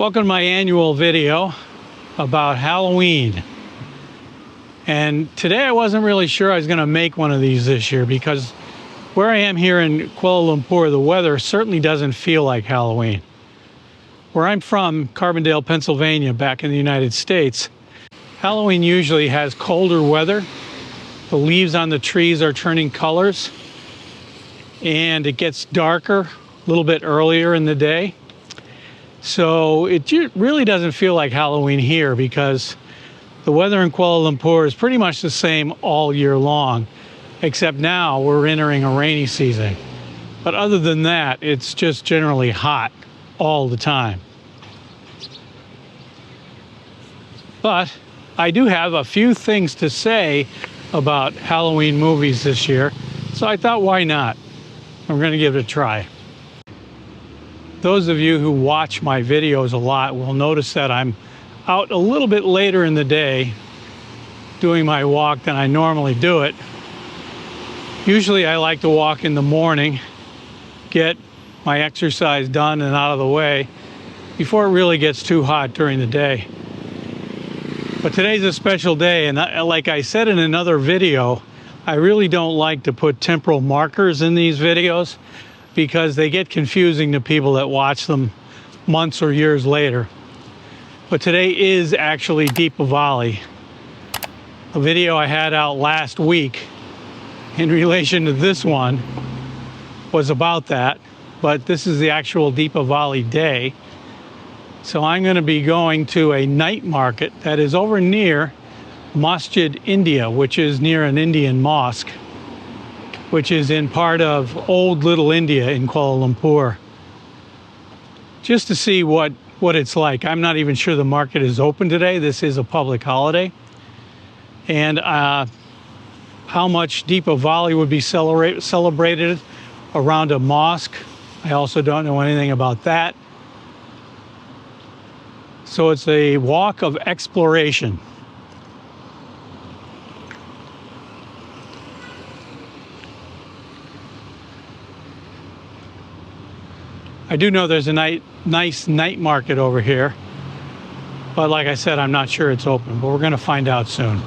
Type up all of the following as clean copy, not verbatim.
Welcome to my annual video about Halloween. And today I wasn't really sure I was going to make one of these this year because where I am here in Kuala Lumpur, the weather certainly doesn't feel like Halloween. Where I'm from, Carbondale, Pennsylvania, back in the United States, Halloween usually has colder weather. The leaves on the trees are turning colors and it gets darker a little bit earlier in the day. So it really doesn't feel like Halloween here because the weather in Kuala Lumpur is pretty much the same all year long, except now we're entering a rainy season. But other than that, it's just generally hot all the time. But I do have a few things to say about Halloween movies this year, so I thought, why not? I'm going to give it a try. Those of you who watch my videos a lot will notice that I'm out a little bit later in the day doing my walk than I normally do it. Usually I like to walk in the morning, get my exercise done and out of the way before it really gets too hot during the day. But today's a special day, and like I said in another video, I really don't like to put temporal markers in these videos because they get confusing to people that watch them months or years later. But today is actually Deepavali. A video I had out last week in relation to this one was about that, but this is the actual Deepavali day. So I'm going to be going to a night market that is over near Masjid India, which is near an Indian mosque, which is in part of Old Little India in Kuala Lumpur, just to see what it's like. I'm not even sure the market is open today. This is a public holiday. And how much Deepavali would be celebrated around a mosque, I also don't know anything about that. So it's a walk of exploration. I do know there's a nice night market over here, but like I said, I'm not sure it's open, but we're going to find out soon.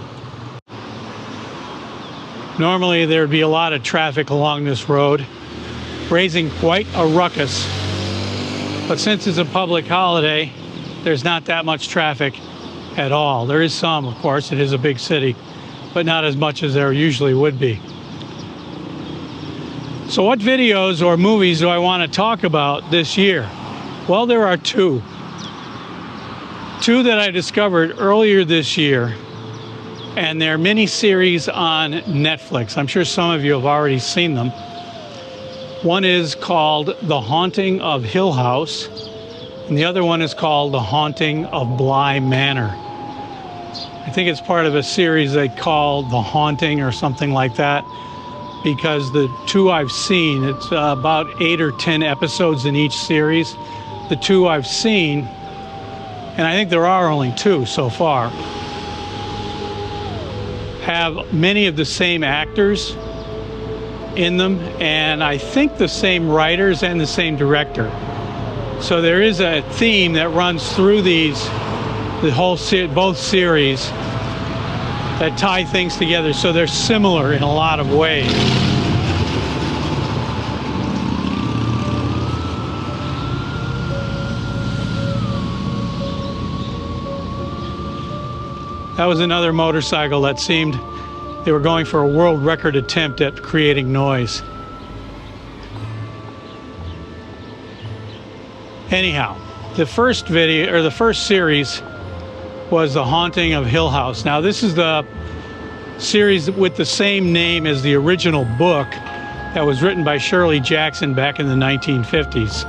Normally there'd be a lot of traffic along this road, raising quite a ruckus, but since it's a public holiday, there's not that much traffic at all. There is some, of course, it is a big city, but not as much as there usually would be. So what videos or movies do I want to talk about this year? Well, there are two. Two that I discovered earlier this year, and they're mini-series on Netflix. I'm sure some of you have already seen them. One is called The Haunting of Hill House, and the other one is called The Haunting of Bly Manor. I think it's part of a series they call The Haunting or something like that, because the two I've seen, it's about 8 or 10 episodes in each series. The two I've seen, and I think there are only two so far, have many of the same actors in them, and I think the same writers and the same director. So there is a theme that runs through both series that tie things together, so they're similar in a lot of ways. That was another motorcycle that seemed they were going for a world record attempt at creating noise. Anyhow, the first video, or the first series, was The Haunting of Hill House. Now this is the series with the same name as the original book that was written by Shirley Jackson back in the 1950s.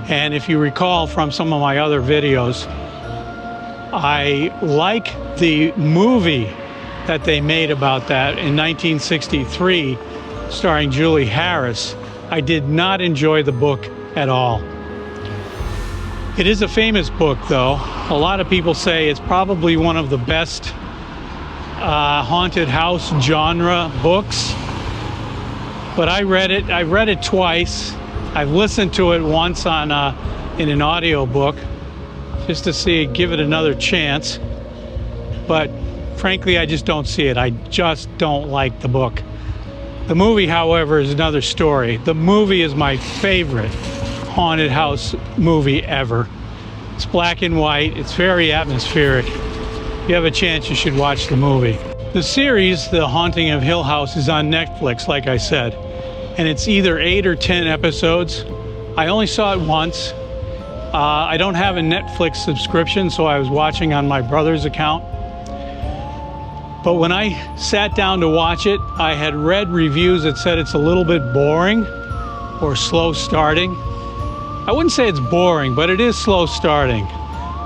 And if you recall from some of my other videos, I like the movie that they made about that in 1963 starring Julie Harris. I did not enjoy the book at all. It is a famous book, though. A lot of people say it's probably one of the best haunted house genre books. But I read it twice. I've listened to it once on in an audio book, just to see, give it another chance. But frankly, I just don't see it. I just don't like the book. The movie, however, is another story. The movie is my favorite haunted house movie ever. It's black and white. It's very atmospheric. If you have a chance, you should watch the movie. The series, The Haunting of Hill House, is on Netflix, like I said. And it's either 8 or 10 episodes. I only saw it once. I don't have a Netflix subscription, so I was watching on my brother's account. But when I sat down to watch it, I had read reviews that said it's a little bit boring or slow starting. I wouldn't say it's boring, but it is slow starting.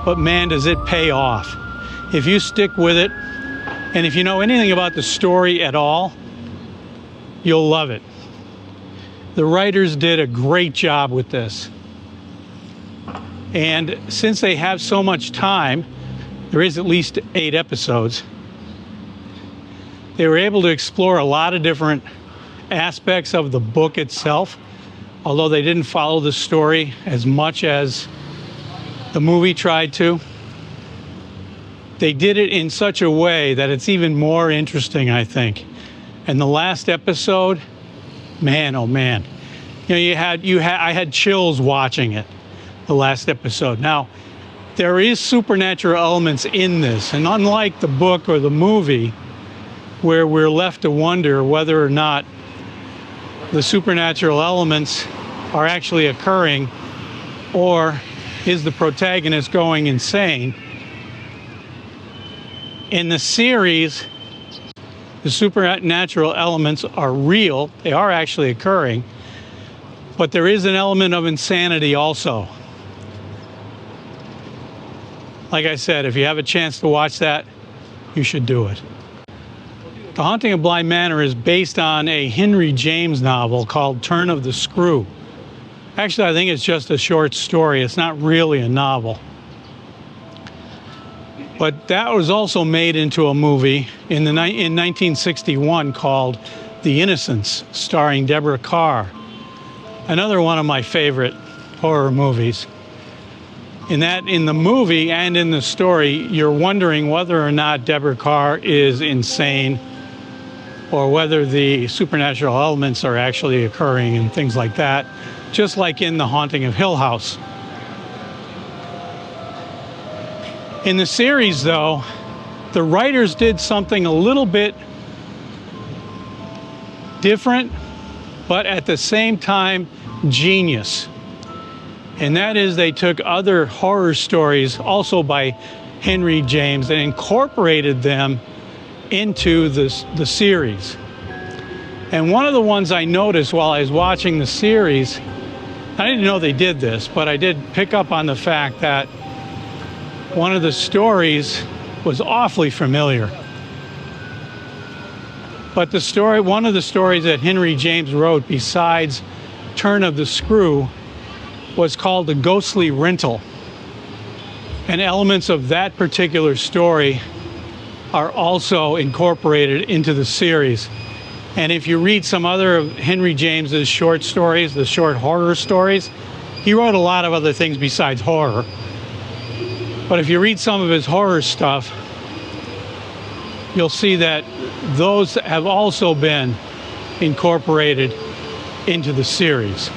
But man, does it pay off. If you stick with it, and if you know anything about the story at all, you'll love it. The writers did a great job with this. And since they have so much time, there is at least 8 episodes, they were able to explore a lot of different aspects of the book itself, although they didn't follow the story as much as the movie tried to. They did it in such a way that it's even more interesting, I think. And the last episode, man, oh man, you know, I had chills watching it, the last episode. Now, there is supernatural elements in this, and unlike the book or the movie, where we're left to wonder whether or not the supernatural elements are actually occurring, or is the protagonist going insane. In the series, the supernatural elements are real, they are actually occurring, but there is an element of insanity also. Like I said, if you have a chance to watch that, you should do it. The Haunting of Bly Manor is based on a Henry James novel called Turn of the Screw. Actually, I think it's just a short story. It's not really a novel. But that was also made into a movie in 1961 called The Innocence, starring Deborah Kerr. Another one of my favorite horror movies. In the movie and in the story, you're wondering whether or not Deborah Kerr is insane, or whether the supernatural elements are actually occurring and things like that, just like in The Haunting of Hill House. In the series, though, the writers did something a little bit different, but at the same time, genius. And that is, they took other horror stories, also by Henry James, and incorporated them into the series. And one of the ones I noticed while I was watching the series, I didn't know they did this, but I did pick up on the fact that one of the stories was awfully familiar. But one of the stories that Henry James wrote besides Turn of the Screw was called The Ghostly Rental. And elements of that particular story are also incorporated into the series. And if you read some other of Henry James's short stories, the short horror stories, he wrote a lot of other things besides horror. But if you read some of his horror stuff, you'll see that those have also been incorporated into the series.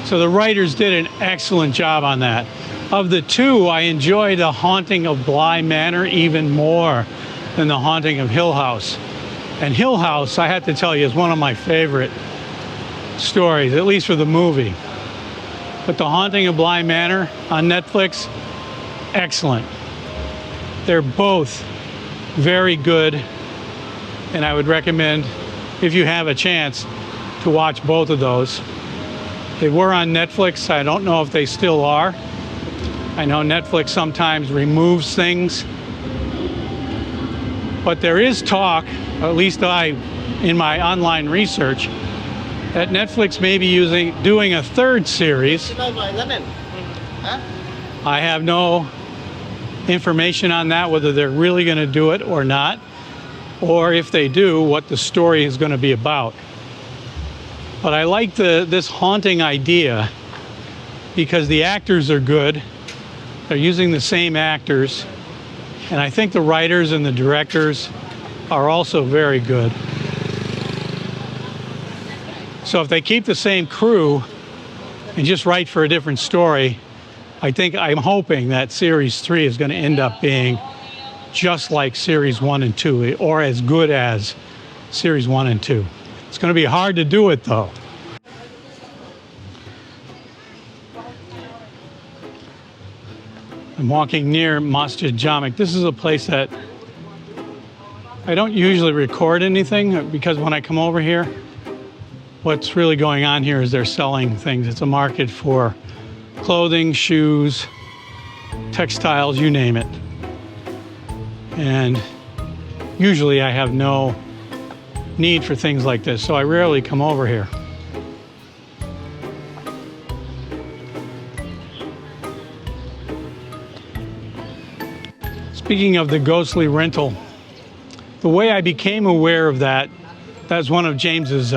So the writers did an excellent job on that. Of the two, I enjoy The Haunting of Bly Manor even more than The Haunting of Hill House. And Hill House, I have to tell you, is one of my favorite stories, at least for the movie. But The Haunting of Bly Manor on Netflix, excellent. They're both very good, and I would recommend, if you have a chance, to watch both of those. They were on Netflix. I don't know if they still are. I know Netflix sometimes removes things, but there is talk, at least in my online research, that Netflix may be doing a third series. I have no information on that, whether they're really going to do it or not, or if they do, what the story is going to be about. But I like this haunting idea because the actors are good. They're using the same actors. And I think the writers and the directors are also very good. So if they keep the same crew and just write for a different story, I'm hoping that Series 3 is going to end up being just like Series 1 and 2, or as good as Series 1 and 2. It's going to be hard to do it, though. I'm walking near Masjid Jamek. This is a place that I don't usually record anything, because when I come over here, what's really going on here is they're selling things. It's a market for clothing, shoes, textiles, you name it. And usually I have no need for things like this, so I rarely come over here. Speaking of the ghostly rental, the way I became aware of that's one of James's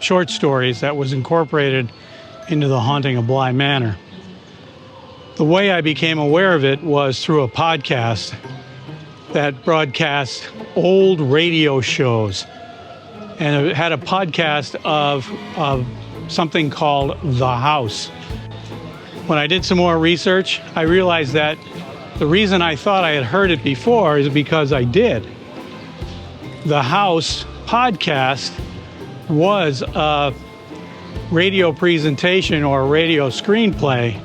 short stories that was incorporated into the Haunting of Bly Manor. The way I became aware of it was through a podcast that broadcast old radio shows. And it had a podcast of something called The House. When I did some more research, I realized that the reason I thought I had heard it before is because I did. The House podcast was a radio presentation or a radio screenplay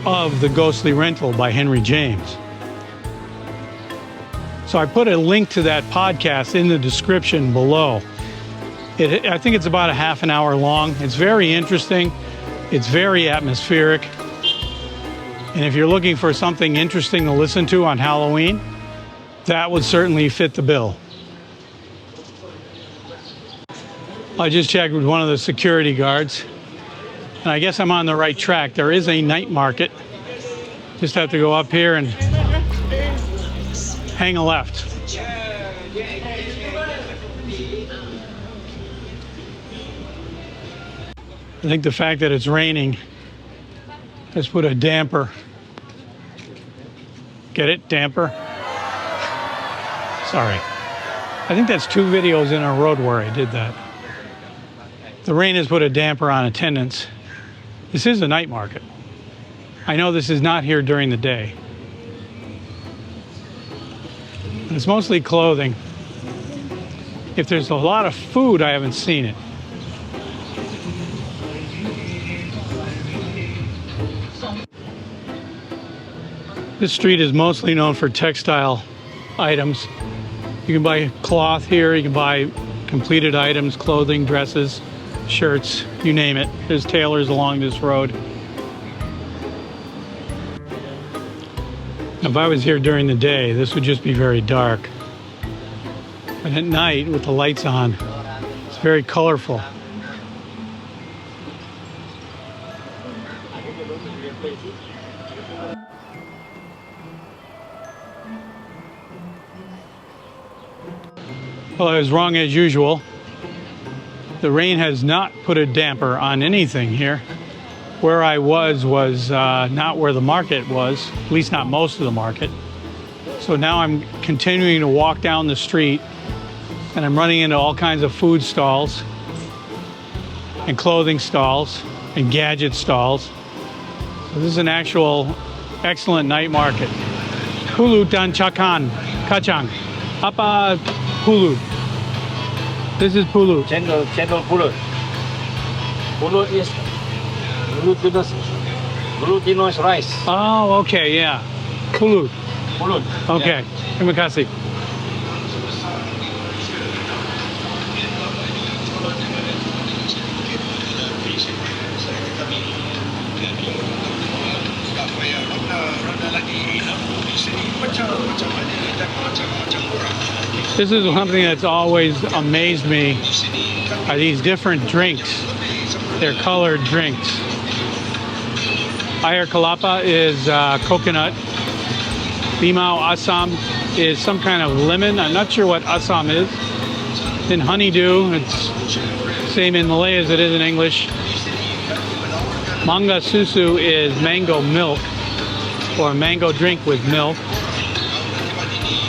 of The Ghostly Rental by Henry James. So I put a link to that podcast in the description below. I think it's about a half an hour long. It's very interesting. It's very atmospheric. And if you're looking for something interesting to listen to on Halloween, that would certainly fit the bill. I just checked with one of the security guards, and I guess I'm on the right track. There is a night market. Just have to go up here and hang a left. I think the fact that it's raining has put a damper. Get it? Damper? Sorry. I think that's 2 videos in a row where I did that. The rain has put a damper on attendance. This is a night market. I know this is not here during the day. But it's mostly clothing. If there's a lot of food, I haven't seen it. This street is mostly known for textile items. You can buy cloth here, you can buy completed items, clothing, dresses, shirts, you name it. There's tailors along this road. If I was here during the day, this would just be very dark. But at night, with the lights on, it's very colorful. Well, I was wrong as usual. The rain has not put a damper on anything here. Where I was not where the market was, at least not most of the market. So now I'm continuing to walk down the street, and I'm running into all kinds of food stalls and clothing stalls and gadget stalls. So this is an actual excellent night market. Pulut dan Chakan, Kacang. Apa pulut? This is pulut. Cendol pulut. Pulut is glutinous rice. Oh, okay, yeah. Pulut. Pulut. Okay. Yeah. Terima kasih. This is something that's always amazed me, are these different drinks. They're colored drinks. Air Kalapa is coconut. Limau Assam is some kind of lemon. I'm not sure what Assam is. Then honeydew, it's same in Malay as it is in English. Manga susu is mango milk, or a mango drink with milk.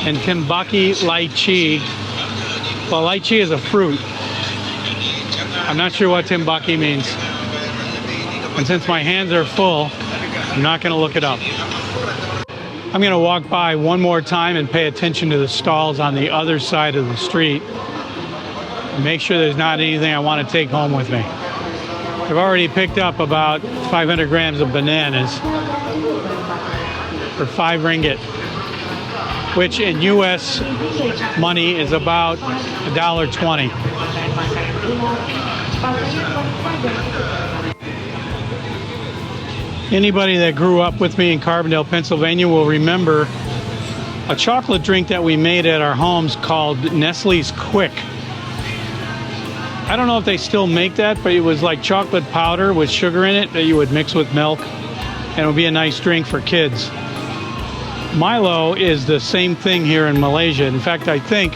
And timbaki lychee. Well, lychee is a fruit. I'm not sure what timbaki means. And since my hands are full, I'm not going to look it up. I'm going to walk by one more time and pay attention to the stalls on the other side of the street. And make sure there's not anything I want to take home with me. I've already picked up about 500 grams of bananas for 5 ringgit, which in US money is about $1.20. Anybody that grew up with me in Carbondale, Pennsylvania will remember a chocolate drink that we made at our homes called Nestle's Quick. I don't know if they still make that, but it was like chocolate powder with sugar in it that you would mix with milk, and it would be a nice drink for kids. Milo is the same thing here in Malaysia. In fact, I think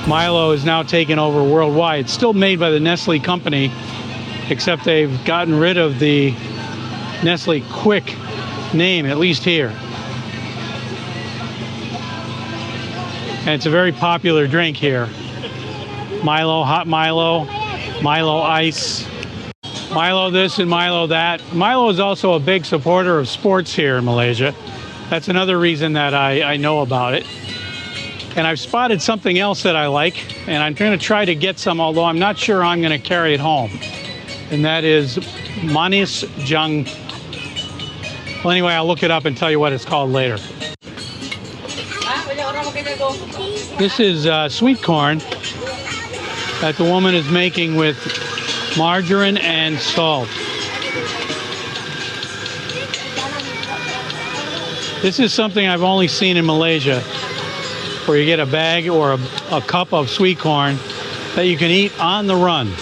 Milo is now taken over worldwide. It's still made by the Nestle company, except they've gotten rid of the Nestle Quick name, at least here. And it's a very popular drink here. Milo, hot Milo, Milo ice, Milo this and Milo that. Milo is also a big supporter of sports here in Malaysia. That's another reason that I know about it. And I've spotted something else that I like, and I'm going to try to get some, although I'm not sure I'm going to carry it home. And that is manis jang. Well, anyway, I'll look it up and tell you what it's called later. This is sweet corn that the woman is making with margarine and salt. This is something I've only seen in Malaysia, where you get a bag or a cup of sweet corn that you can eat on the run.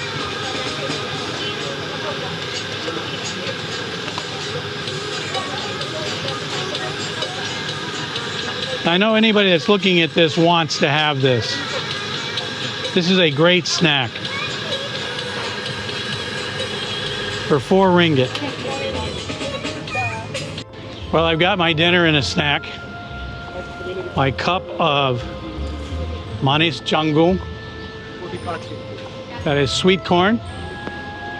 I know anybody that's looking at this wants to have this. This is a great snack for 4 ringgit. Well, I've got my dinner and a snack. My cup of manis janggung. That is sweet corn.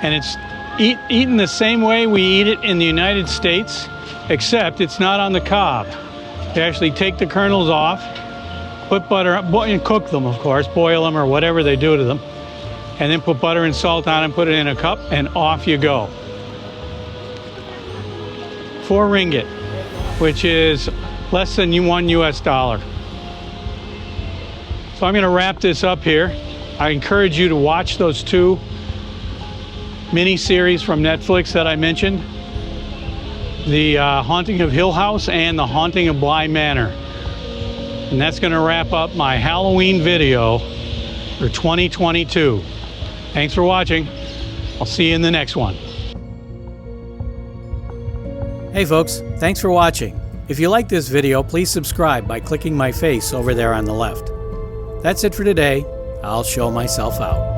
And it's eaten the same way we eat it in the United States, except it's not on the cob. They actually take the kernels off, put butter, and cook them, of course, boil them or whatever they do to them, and then put butter and salt on them, put it in a cup, and off you go. 4 ringgit, which is less than $1 US. So I'm going to wrap this up here. I encourage you to watch those 2 mini-series from Netflix that I mentioned. The Haunting of Hill House and the Haunting of Bly Manor. And that's going to wrap up my Halloween video for 2022. Thanks for watching. I'll see you in the next one. Hey folks, thanks for watching. If you like this video, please subscribe by clicking my face over there on the left. That's it for today. I'll show myself out.